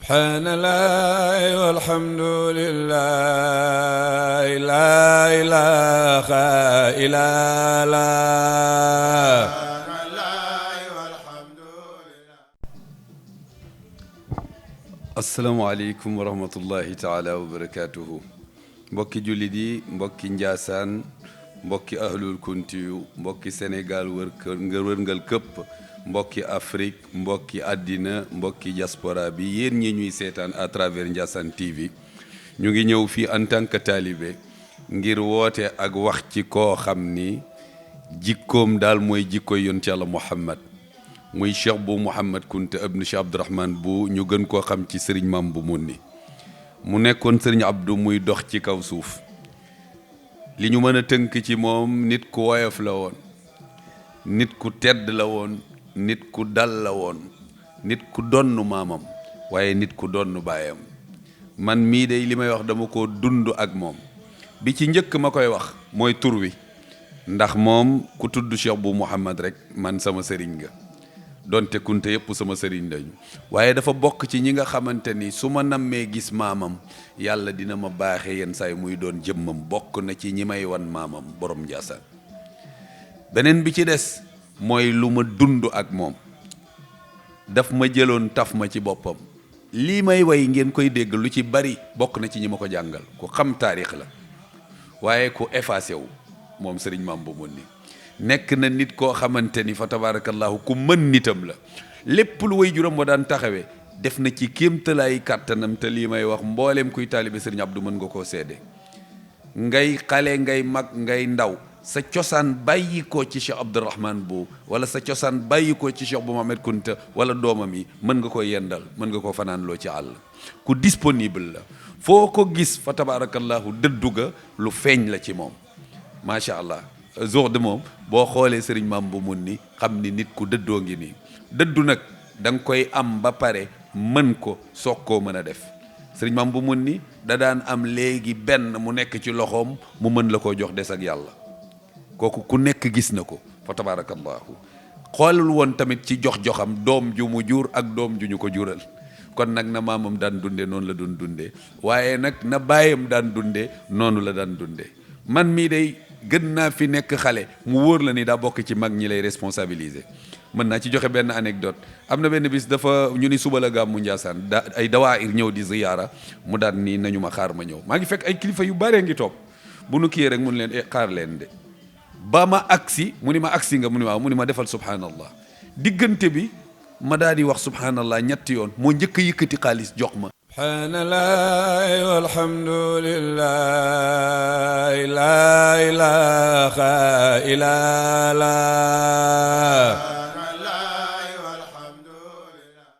سبحان الله والحمد لله لا إله إلا الله. asalaamaaleykum wa rahmatullahi taala wa barakaatuhu. mbokki jullit yi, mbokki Njaasaan, mbokki ahlul kuntiyu, mbokki Sénégal wërngal këpp, mbokki Afrique, mbokki àddina, mbokki diaspora bi, yéen ñi ñuy seetaan à travers Ndiassane TV. ñu ngi ñëw fii en tant que talibé ngir woote ak wax ci koo xam ni jikkoom daal mooy jikkoy yonent Yàlla Muhammad, muy Cheikh bu Mouhamad Kunta ibn Cheikh Abdourahmane bu ñu gën koo xam ci sëriñ Mam bu Munni. mu nekkoon sëriñ Abdou muy dox ci kaw suuf. li ñu mën a tënk ci moom, nit ku woyof la woon, nit ku tedd la woon, nit ku dal la woon, nit ku donn maamam, waaye nit ku donn baayam. man mii de li may wax dama ko dund ak moom. bi ci njëkk ma koy wax mooy tur wi, ndax moom ku tudd Cheikh bu Mouhamad rek man sama sëriñ nga, donte Kunta yëpp sama sëriñ lañu. waaye dafa bokk ci ñi nga xamante ni su ma nammee gis maamam yàlla dina ma baaxee yenn saay muy doon jëmmam. bokk na ci ñi may wan maamam borom Ndiassane. beneen bi ci des mooy lu ma dund ak moom, daf ma jëloon taf ma ci boppam. lii may way ngeen koy dégg lu ci bari bokk na ci ñi ma ko jàngal. ku xam taarix la, waaye ku effacé wu moom sëriñ Mam bu Munni. nekk na nit koo xamante ni fa tabarakallahu ku mën nitam la. lépp lu way juróom wa daan taxawee def na ci kéemtalaay kàttanam. te lii may wax mbooleem kuy taalibe sëriñ Abdou mën nga koo seede. ngay xale, ngay mag, ngay ndaw, sa cosaan bàyyi ko ci Cheikh Abdourahmane bu, wala sa cosaan bàyyi ko ci Cheikh bu Mouhamad Kunta wala doomam yi, mën nga ko yendal, mën nga ko fanaan loo ci àll. ku disponible la, foo ko gis fa tabarakallahu dëddu ga lu feeñ la ci moom macha allah. jour de moom boo xoolee sëriñ Mam bu Munni xam ni nit ku dëddoo ngi nii. dëddu nag da nga koy am ba pare mën ko soog koo mën a def. sëriñ Mam bu Munni da daan am léegi benn mu nekk ci loxoom mu mën la koo jox des ak yàlla. kooku ku nekk gis na ko fa tabarakallahu. xoolul woon tamit ci jox-joxam doom ju mu jur ak doom ju ñu ko jural. kon nag na maamam daan dunde noonu la doon dundee, waaye nag na baayam daan dundee noonu la daan dundee. man mii day gën naa fi nekk xale mu wóor la ni daa bokk ci mag ñi lay responsabiliser. mën naa ci joxe benn anecdote. am na benn bis dafa ñu ni suba la gàmmu Ndiassane ay dawaayir ñëw di ziyaara, mu daan nii nañu ma xaar ma ñëw. maa ngi fekk ay kilifa yu bare ngi toog. bu nu kiyee rek mun leen xaar leen de ba ma agsi. mu ni ma agsi nga, mu ni waaw, mu ni ma defal subhanallah. diggante bi ma daal di wax subhanallah ñetti yoon. moo njëkk a yëkkati xaalis jox ma. subhanallahi walhamdulillahi la ilaha illa Allah.